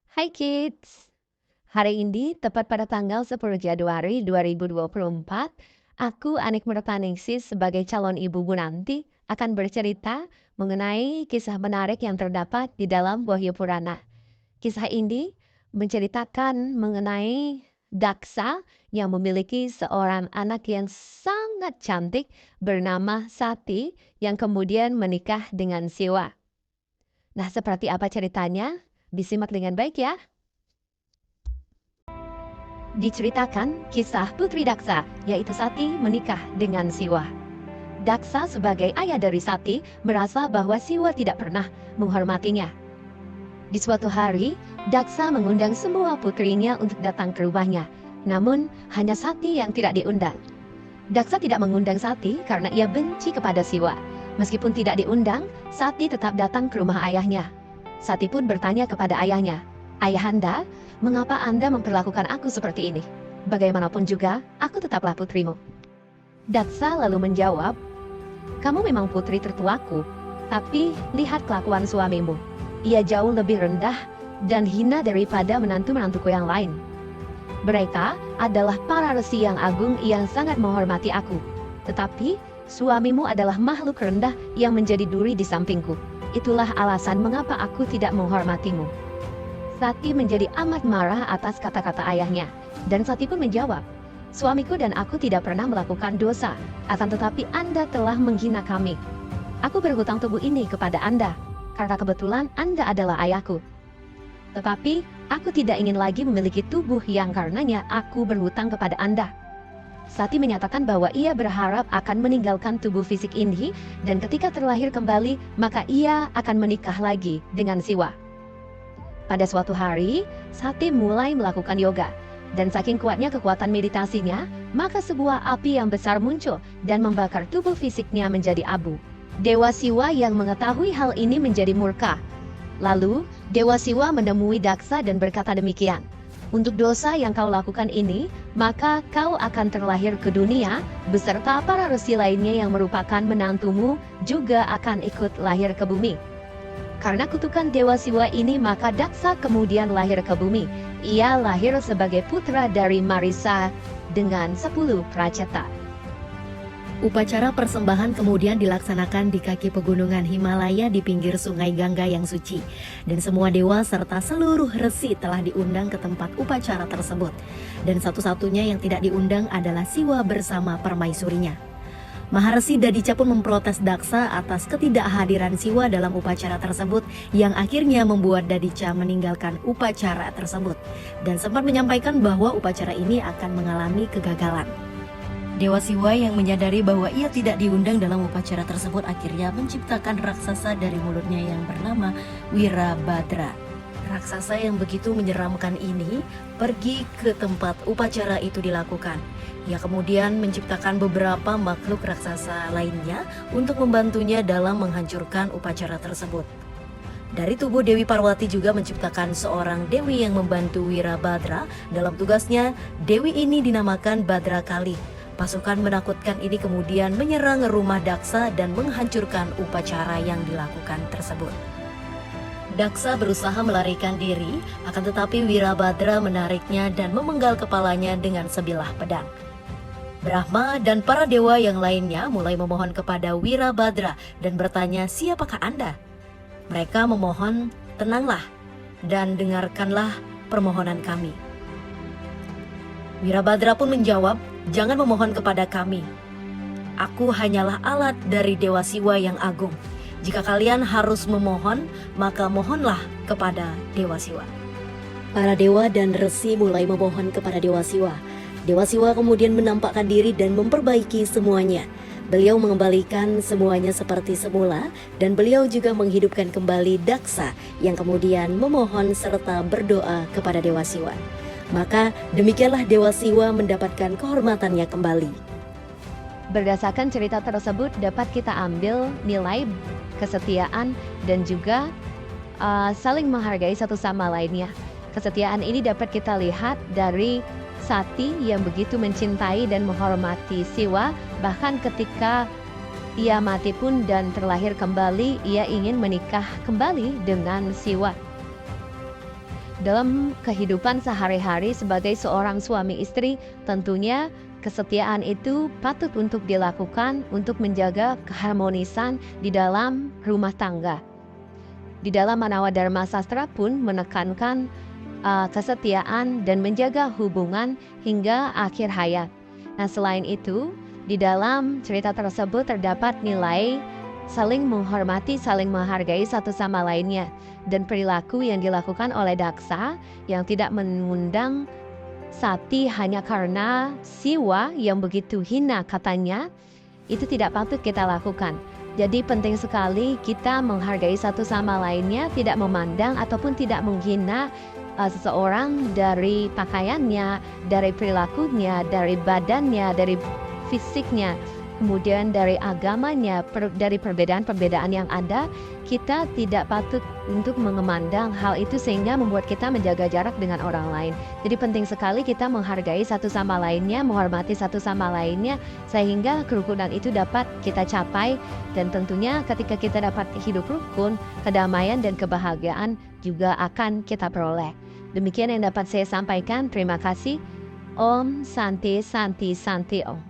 Hai kids, hari ini tepat pada tanggal 10 Januari 2024, aku Anik Murtaningsih sebagai calon ibu Bunanti akan bercerita mengenai kisah menarik yang terdapat di dalam Wahyu Purana. Kisah ini menceritakan mengenai Daksa yang memiliki seorang anak yang sangat cantik bernama Sati yang kemudian menikah dengan Siwa. Nah, seperti apa ceritanya? Disimak dengan baik ya. Diceritakan kisah Putri Daksa, yaitu Sati menikah dengan Siwa. Daksa sebagai ayah dari Sati merasa bahwa Siwa tidak pernah menghormatinya. Di suatu hari, Daksa mengundang semua putrinya untuk datang ke rumahnya. Namun, hanya Sati yang tidak diundang. Daksa tidak mengundang Sati karena ia benci kepada Siwa. Meskipun tidak diundang, Sati tetap datang ke rumah ayahnya. Sati pun bertanya kepada ayahnya, "Ayahanda, mengapa Anda memperlakukan aku seperti ini? Bagaimanapun juga, aku tetaplah putrimu." Daksa lalu menjawab, "Kamu memang putri tertuaku, tapi lihat kelakuan suamimu. Ia jauh lebih rendah dan hina daripada menantu-menantuku yang lain. Mereka adalah para resi yang agung yang sangat menghormati aku. Tetapi suamimu adalah makhluk rendah yang menjadi duri di sampingku. Itulah alasan mengapa aku tidak menghormatimu." Sati menjadi amat marah atas kata-kata ayahnya. Dan Sati pun menjawab, "Suamiku dan aku tidak pernah melakukan dosa, akan tetapi Anda telah menghina kami. Aku berhutang tubuh ini kepada Anda, karena kebetulan Anda adalah ayahku. Tetapi aku tidak ingin lagi memiliki tubuh yang karenanya aku berhutang kepada Anda." Sati menyatakan bahwa ia berharap akan meninggalkan tubuh fisik ini dan ketika terlahir kembali, maka ia akan menikah lagi dengan Siwa. Pada suatu hari, Sati mulai melakukan yoga. Dan saking kuatnya kekuatan meditasinya, maka sebuah api yang besar muncul dan membakar tubuh fisiknya menjadi abu. Dewa Siwa yang mengetahui hal ini menjadi murka. Lalu, Dewa Siwa menemui Daksa dan berkata demikian, "Untuk dosa yang kau lakukan ini, maka kau akan terlahir ke dunia, beserta para resi lainnya yang merupakan menantumu juga akan ikut lahir ke bumi." Karena kutukan Dewa Siwa ini, maka Daksa kemudian lahir ke bumi. Ia lahir sebagai putra dari Marisa dengan 10 prajata. Upacara persembahan kemudian dilaksanakan di kaki pegunungan Himalaya di pinggir sungai Gangga yang suci. Dan semua dewa serta seluruh resi telah diundang ke tempat upacara tersebut. Dan satu-satunya yang tidak diundang adalah Siwa bersama permaisurinya. Maharesi Dadica pun memprotes Daksa atas ketidakhadiran Siwa dalam upacara tersebut yang akhirnya membuat Dadica meninggalkan upacara tersebut. Dan sempat menyampaikan bahwa upacara ini akan mengalami kegagalan. Dewa Siwa yang menyadari bahwa ia tidak diundang dalam upacara tersebut akhirnya menciptakan raksasa dari mulutnya yang bernama Wirabadra. Raksasa yang begitu menyeramkan ini pergi ke tempat upacara itu dilakukan. Ia kemudian menciptakan beberapa makhluk raksasa lainnya untuk membantunya dalam menghancurkan upacara tersebut. Dari tubuh Dewi Parwati juga menciptakan seorang dewi yang membantu Wirabadra dalam tugasnya. Dewi ini dinamakan Badra Kali. Pasukan menakutkan ini kemudian menyerang rumah Daksa dan menghancurkan upacara yang dilakukan tersebut. Daksa berusaha melarikan diri, akan tetapi Wirabadra menariknya dan memenggal kepalanya dengan sebilah pedang. Brahma dan para dewa yang lainnya mulai memohon kepada Wirabadra dan bertanya, "Siapakah Anda?" Mereka memohon, "Tenanglah dan dengarkanlah permohonan kami." Wirabadra pun menjawab, "Jangan memohon kepada kami. Aku hanyalah alat dari Dewa Siwa yang agung. Jika kalian harus memohon, maka mohonlah kepada Dewa Siwa." Para dewa dan resi mulai memohon kepada Dewa Siwa. Dewa Siwa kemudian menampakkan diri dan memperbaiki semuanya. Beliau mengembalikan semuanya seperti semula dan beliau juga menghidupkan kembali Daksa yang kemudian memohon serta berdoa kepada Dewa Siwa. Maka demikianlah Dewa Siwa mendapatkan kehormatannya kembali. Berdasarkan cerita tersebut dapat kita ambil nilai kesetiaan dan juga saling menghargai satu sama lainnya. Kesetiaan ini dapat kita lihat dari Sati yang begitu mencintai dan menghormati Siwa, bahkan ketika ia mati pun dan terlahir kembali, ia ingin menikah kembali dengan Siwa. Dalam kehidupan sehari-hari sebagai seorang suami istri, tentunya kesetiaan itu patut untuk dilakukan untuk menjaga keharmonisan di dalam rumah tangga. Di dalam Manawa Dharma Sastra pun menekankan kesetiaan dan menjaga hubungan hingga akhir hayat. Nah, selain itu, di dalam cerita tersebut terdapat nilai saling menghormati, saling menghargai satu sama lainnya, dan perilaku yang dilakukan oleh Daksa yang tidak mengundang Sati hanya karena Siwa yang begitu hina katanya, itu tidak patut kita lakukan. Jadi penting sekali kita menghargai satu sama lainnya, tidak memandang ataupun tidak menghina seseorang dari pakaiannya, dari perilakunya, dari badannya, dari fisiknya, kemudian dari agamanya, dari perbedaan-perbedaan yang ada. Kita tidak patut untuk mengemandang hal itu sehingga membuat kita menjaga jarak dengan orang lain. Jadi penting sekali kita menghargai satu sama lainnya, menghormati satu sama lainnya, sehingga kerukunan itu dapat kita capai. Dan tentunya ketika kita dapat hidup rukun, kedamaian dan kebahagiaan juga akan kita peroleh. Demikian yang dapat saya sampaikan. Terima kasih. Om Santi Santi Santi Om.